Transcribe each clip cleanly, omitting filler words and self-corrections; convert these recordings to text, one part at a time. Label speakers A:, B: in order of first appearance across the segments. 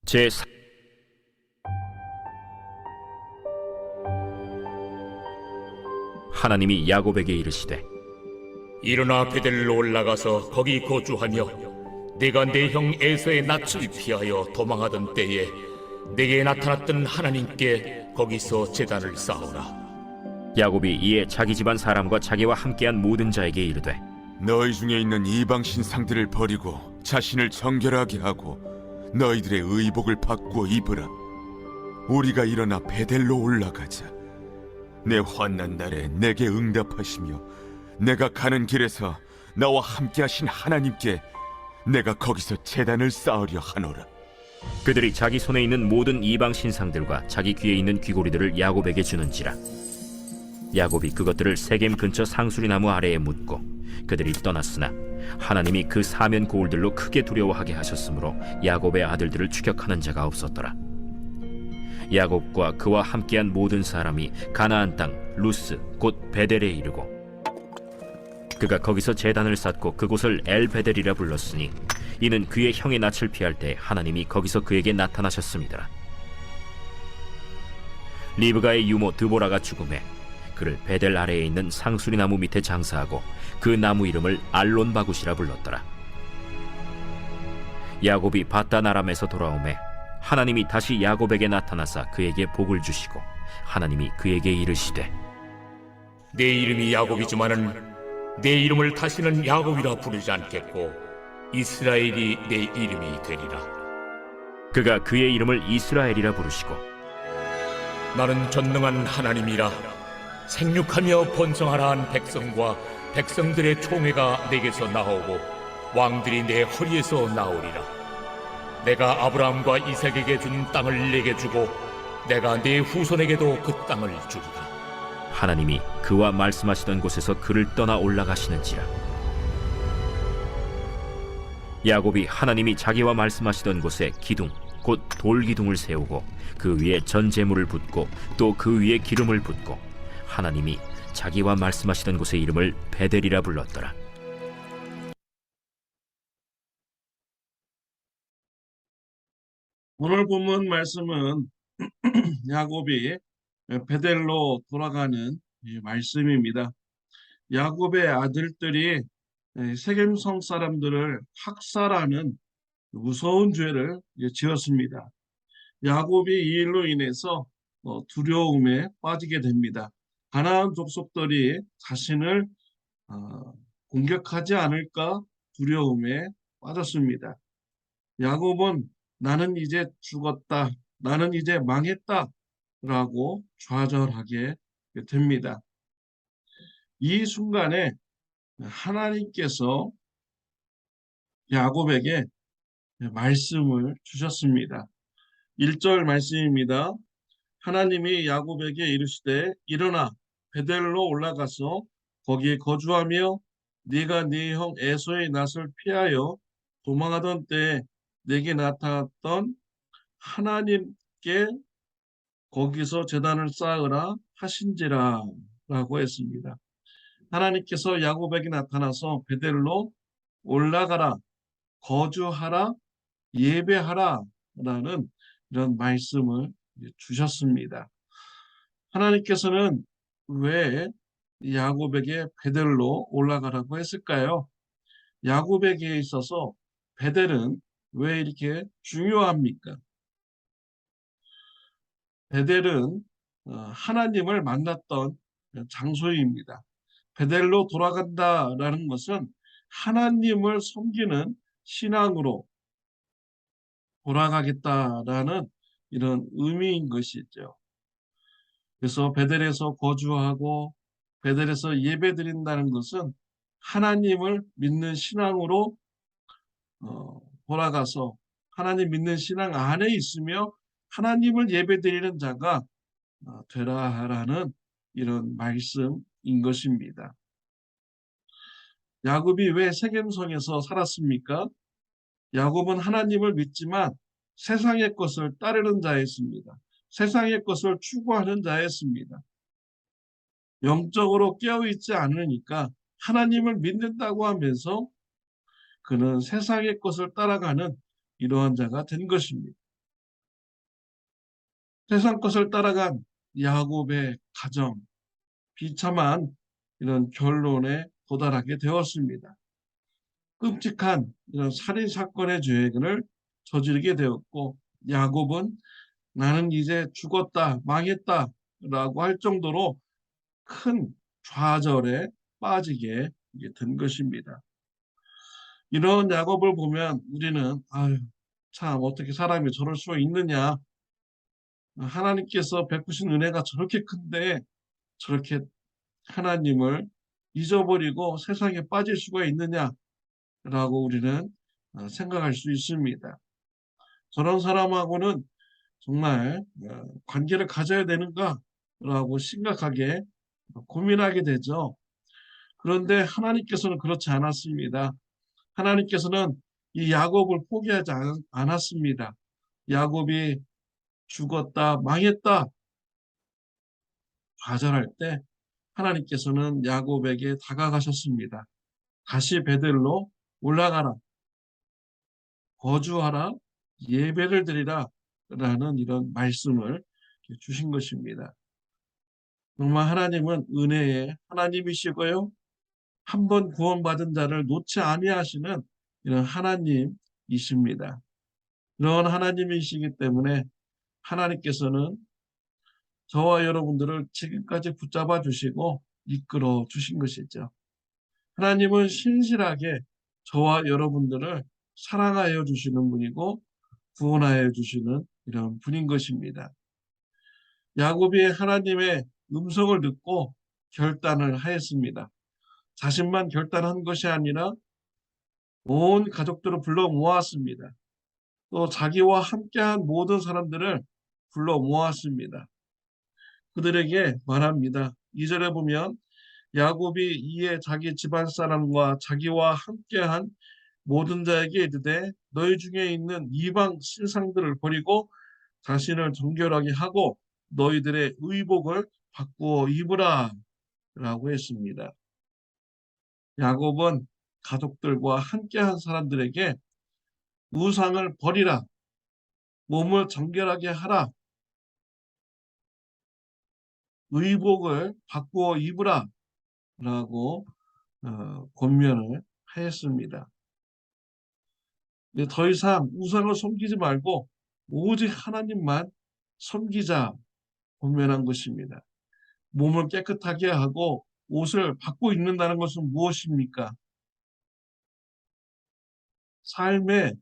A: 제 하나님이 야곱에게 이르시되
B: 일어나 베델로 올라가서 거기 거주하며 내가 내 형 에서의 낯을 피하여 도망하던 때에 내게 나타났던 하나님께 거기서 제단을 쌓으라.
A: 야곱이 이에 자기 집안 사람과 자기와 함께한 모든 자에게 이르되
C: 너희 중에 있는 이방 신상들을 버리고 자신을 정결하게 하고 너희들의 의복을 바꾸어 입으라. 우리가 일어나 베델로 올라가자. 내 환난 날에 내게 응답하시며 내가 가는 길에서 나와 함께하신 하나님께 내가 거기서 제단을 쌓으려 하노라.
A: 그들이 자기 손에 있는 모든 이방 신상들과 자기 귀에 있는 귀고리들을 야곱에게 주는지라. 야곱이 그것들을 세겜 근처 상수리 나무 아래에 묻고 그들이 떠났으나 하나님이 그 사면 고울들로 크게 두려워하게 하셨으므로 야곱의 아들들을 추격하는 자가 없었더라. 야곱과 그와 함께한 모든 사람이 가나안 땅 루스 곧 베델에 이르고 그가 거기서 제단을 쌓고 그곳을 엘베델이라 불렀으니 이는 그의 형의 낯을 피할 때 하나님이 거기서 그에게 나타나셨습니다. 리브가의 유모 드보라가 죽음에 그를 베델 아래에 있는 상수리 나무 밑에 장사하고 그 나무 이름을 알론바굿이라 불렀더라. 야곱이 바단 아람에서 돌아오매 하나님이 다시 야곱에게 나타나사 그에게 복을 주시고 하나님이 그에게 이르시되
B: 내 이름이 야곱이지만은 내 이름을 다시는 야곱이라 부르지 않겠고 이스라엘이 내 이름이 되리라.
A: 그가 그의 이름을 이스라엘이라 부르시고
B: 나는 전능한 하나님이라. 생육하며 번성하라 한 백성과 백성들의 총회가 내게서 나오고 왕들이 내 허리에서 나오리라. 내가 아브라함과 이삭에게 준 땅을 내게 주고 내가 네 후손에게도 그 땅을 주리라.
A: 하나님이 그와 말씀하시던 곳에서 그를 떠나 올라가시는지라. 야곱이 하나님이 자기와 말씀하시던 곳에 기둥 곧 돌기둥을 세우고 그 위에 전 제물을 붓고 또 그 위에 기름을 붓고 하나님이 자기와 말씀하시던 곳의 이름을 베델이라 불렀더라.
D: 오늘 본문 말씀은 야곱이 베델로 돌아가는 이 말씀입니다. 야곱의 아들들이 세겜성 사람들을 학살하는 무서운 죄를 지었습니다. 야곱이 이 일로 인해서 두려움에 빠지게 됩니다. 가나안 족속들이 자신을 공격하지 않을까 두려움에 빠졌습니다. 야곱은 나는 이제 죽었다, 나는 이제 망했다 라고 좌절하게 됩니다. 이 순간에 하나님께서 야곱에게 말씀을 주셨습니다. 1절 말씀입니다. 하나님이 야곱에게 이르시되 일어나 베델로 올라가서 거기에 거주하며 네가 네 형 에서의 낯을 피하여 도망하던 때에 내게 나타났던 하나님께 거기서 제단을 쌓으라 하신지라 라고 했습니다. 하나님께서 야곱에게 나타나서 베델로 올라가라, 거주하라, 예배하라 라는 이런 말씀을 주셨습니다. 하나님께서는 왜 야곱에게 베델로 올라가라고 했을까요? 야곱에게 있어서 베델은 왜 이렇게 중요합니까? 베델은 하나님을 만났던 장소입니다. 베델로 돌아간다라는 것은 하나님을 섬기는 신앙으로 돌아가겠다라는 이런 의미인 것이죠. 그래서 베델에서 거주하고 베델에서 예배드린다는 것은 하나님을 믿는 신앙으로 돌아가서 하나님 믿는 신앙 안에 있으며 하나님을 예배드리는 자가 되라라는 이런 말씀인 것입니다. 야곱이 왜 세겜성에서 살았습니까? 야곱은 하나님을 믿지만 세상의 것을 따르는 자였습니다. 세상의 것을 추구하는 자였습니다. 영적으로 깨어있지 않으니까 하나님을 믿는다고 하면서 그는 세상의 것을 따라가는 이러한 자가 된 것입니다. 세상 것을 따라간 야곱의 가정, 비참한 이런 결론에 도달하게 되었습니다. 끔찍한 이런 살인 사건의 죄를 저지르게 되었고, 야곱은 나는 이제 죽었다, 망했다라고 할 정도로 큰 좌절에 빠지게 된 것입니다. 이런 야곱을 보면 우리는 아유, 참 어떻게 사람이 저럴 수 있느냐, 하나님께서 베푸신 은혜가 저렇게 큰데 저렇게 하나님을 잊어버리고 세상에 빠질 수가 있느냐라고 우리는 생각할 수 있습니다. 저런 사람하고는 정말 관계를 가져야 되는가라고 심각하게 고민하게 되죠. 그런데 하나님께서는 그렇지 않았습니다. 하나님께서는 이 야곱을 포기하지 않았습니다. 야곱이 죽었다, 망했다, 좌절할 때 하나님께서는 야곱에게 다가가셨습니다. 다시 베들로 올라가라, 거주하라, 예배를 드리라 라는 이런 말씀을 주신 것입니다. 정말 하나님은 은혜의 하나님이시고요. 한 번 구원받은 자를 놓지 아니하시는 이런 하나님이십니다. 그런 하나님이시기 때문에 하나님께서는 저와 여러분들을 지금까지 붙잡아 주시고 이끌어 주신 것이죠. 하나님은 신실하게 저와 여러분들을 사랑하여 주시는 분이고 구원하여 주시는 이런 분인 것입니다. 야곱이 하나님의 음성을 듣고 결단을 하였습니다. 자신만 결단한 것이 아니라 온 가족들을 불러 모았습니다. 또 자기와 함께한 모든 사람들을 불러 모았습니다. 그들에게 말합니다. 2절에 보면 야곱이 이에 자기 집안 사람과 자기와 함께한 모든 자에게 이르되 너희 중에 있는 이방 신상들을 버리고 자신을 정결하게 하고 너희들의 의복을 바꾸어 입으라 라고 했습니다. 야곱은 가족들과 함께한 사람들에게 우상을 버리라, 몸을 정결하게 하라, 의복을 바꾸어 입으라 라고 권면을 하였습니다. 더 이상 우상을 섬기지 말고 오직 하나님만 섬기자 권면한 것입니다. 몸을 깨끗하게 하고 옷을 바꿔 입는다는 것은 무엇입니까? 삶의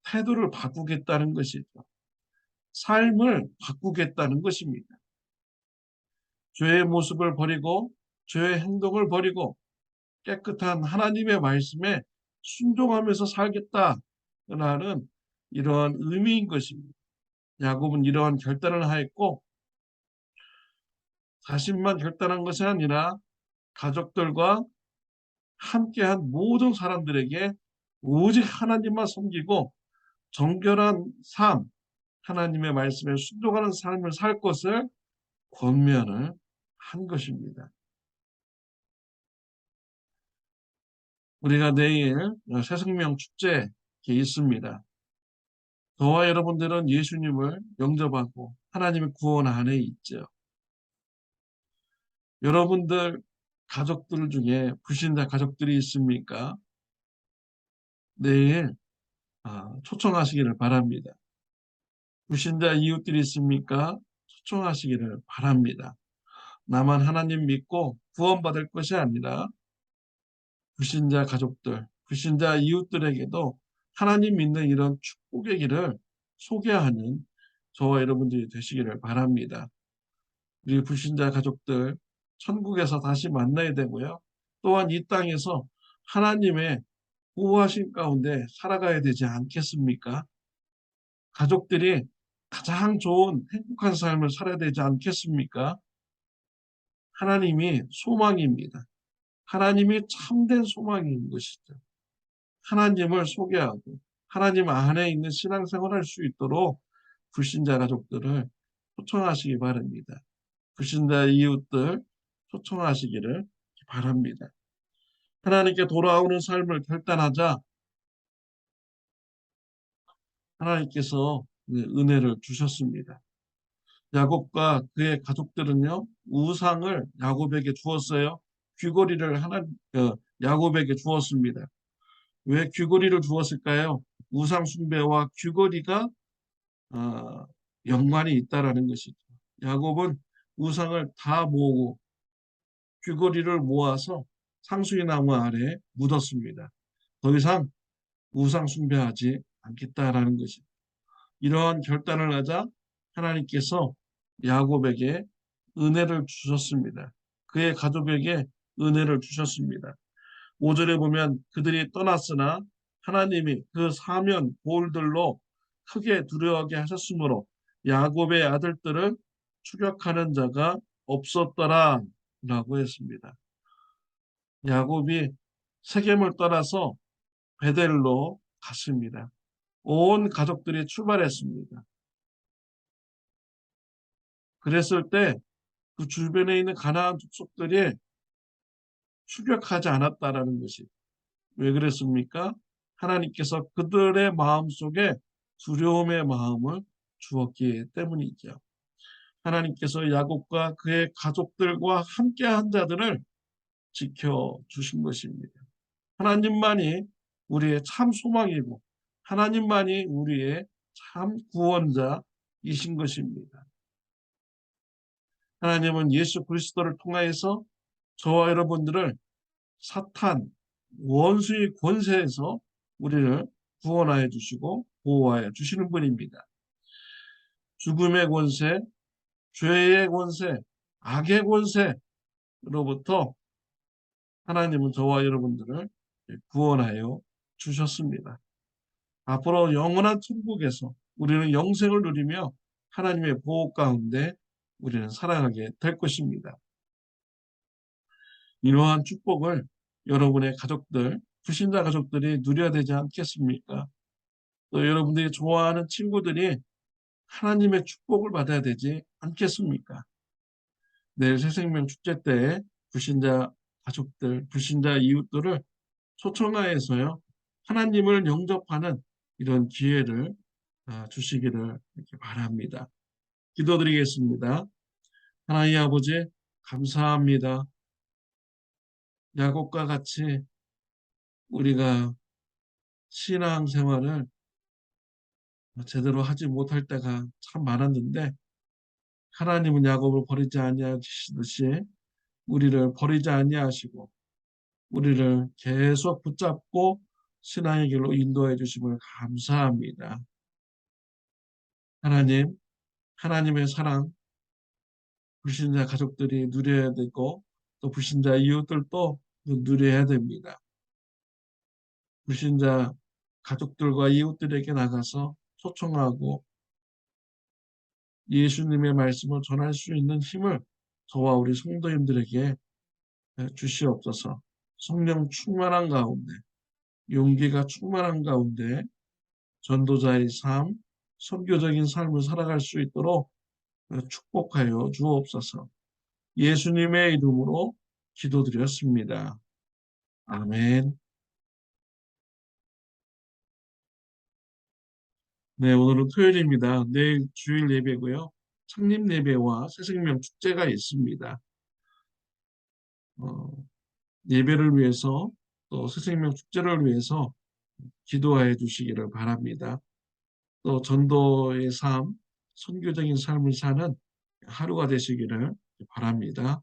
D: 태도를 바꾸겠다는 것이죠. 삶을 바꾸겠다는 것입니다. 죄의 모습을 버리고 죄의 행동을 버리고 깨끗한 하나님의 말씀에 순종하면서 살겠다라는 이러한 의미인 것입니다. 야곱은 이러한 결단을 하였고 자신만 결단한 것이 아니라 가족들과 함께한 모든 사람들에게 오직 하나님만 섬기고 정결한 삶, 하나님의 말씀에 순종하는 삶을 살 것을 권면을 한 것입니다. 우리가 내일 새생명 축제 있습니다. 저와 여러분들은 예수님을 영접하고 하나님의 구원 안에 있죠. 여러분들 가족들 중에 불신자 가족들이 있습니까? 내일 초청하시기를 바랍니다. 불신자 이웃들이 있습니까? 초청하시기를 바랍니다. 나만 하나님 믿고 구원받을 것이 아니라 불신자 가족들, 불신자 이웃들에게도 하나님 믿는 이런 축복의 길을 소개하는 저와 여러분들이 되시기를 바랍니다. 우리 불신자 가족들 천국에서 다시 만나야 되고요. 또한 이 땅에서 하나님의 보호하신 가운데 살아가야 되지 않겠습니까? 가족들이 가장 좋은 행복한 삶을 살아야 되지 않겠습니까? 하나님이 소망입니다. 하나님이 참된 소망인 것이죠. 하나님을 소개하고 하나님 안에 있는 신앙생활을 할 수 있도록 불신자 가족들을 초청하시기 바랍니다. 불신자 이웃들 초청하시기를 바랍니다. 하나님께 돌아오는 삶을 결단하자 하나님께서 은혜를 주셨습니다. 야곱과 그의 가족들은요, 우상을 야곱에게 주었어요. 귀고리를 야곱에게 주었습니다. 왜 귀고리를 주었을까요? 우상 숭배와 귀고리가 연관이 있다라는 것이죠. 야곱은 우상을 다 모으고 귀고리를 모아서 상수리 나무 아래에 묻었습니다. 더 이상 우상 숭배하지 않겠다라는 것이죠. 이러한 결단을 하자 하나님께서 야곱에게 은혜를 주셨습니다. 그의 가족에게 은혜를 주셨습니다. 5절에 보면 그들이 떠났으나 하나님이 그 사면 볼들로 크게 두려워하게 하셨으므로 야곱의 아들들을 추격하는 자가 없었더라 라고 했습니다. 야곱이 세겜을 떠나서 베델로 갔습니다. 온 가족들이 출발했습니다. 그랬을 때 그 주변에 있는 가나안 족속들이 추격하지 않았다라는 것이 왜 그랬습니까? 하나님께서 그들의 마음속에 두려움의 마음을 주었기 때문이죠. 하나님께서 야곱과 그의 가족들과 함께한 자들을 지켜주신 것입니다. 하나님만이 우리의 참 소망이고 하나님만이 우리의 참 구원자이신 것입니다. 하나님은 예수 그리스도를 통하여서 저와 여러분들을 사탄, 원수의 권세에서 우리를 구원하여 주시고 보호하여 주시는 분입니다. 죽음의 권세, 죄의 권세, 악의 권세로부터 하나님은 저와 여러분들을 구원하여 주셨습니다. 앞으로 영원한 천국에서 우리는 영생을 누리며 하나님의 보호 가운데 우리는 살아가게 될 것입니다. 이러한 축복을 여러분의 가족들, 불신자 가족들이 누려야 되지 않겠습니까? 또 여러분들이 좋아하는 친구들이 하나님의 축복을 받아야 되지 않겠습니까? 내일 새생명 축제 때 불신자 가족들, 불신자 이웃들을 초청하여서요, 하나님을 영접하는 이런 기회를 주시기를 이렇게 바랍니다. 기도드리겠습니다. 하나님 아버지, 감사합니다. 야곱과 같이 우리가 신앙생활을 제대로 하지 못할 때가 참 많았는데 하나님은 야곱을 버리지 아니하시듯이 우리를 버리지 아니하시고 우리를 계속 붙잡고 신앙의 길로 인도해 주심을 감사합니다. 하나님, 하나님의 사랑 불신자 가족들이 누려야 되고 또 불신자 이웃들도 누려야 됩니다. 불신자 가족들과 이웃들에게 나가서 소통하고 예수님의 말씀을 전할 수 있는 힘을 저와 우리 성도님들에게 주시옵소서. 성령 충만한 가운데, 용기가 충만한 가운데 전도자의 삶, 선교적인 삶을 살아갈 수 있도록 축복하여 주옵소서. 예수님의 이름으로 기도드렸습니다. 아멘. 네, 오늘은 토요일입니다. 내일 주일 예배고요. 창립 예배와 새생명 축제가 있습니다. 예배를 위해서 또 새생명 축제를 위해서 기도해 주시기를 바랍니다. 또 전도의 삶, 선교적인 삶을 사는 하루가 되시기를 바랍니다.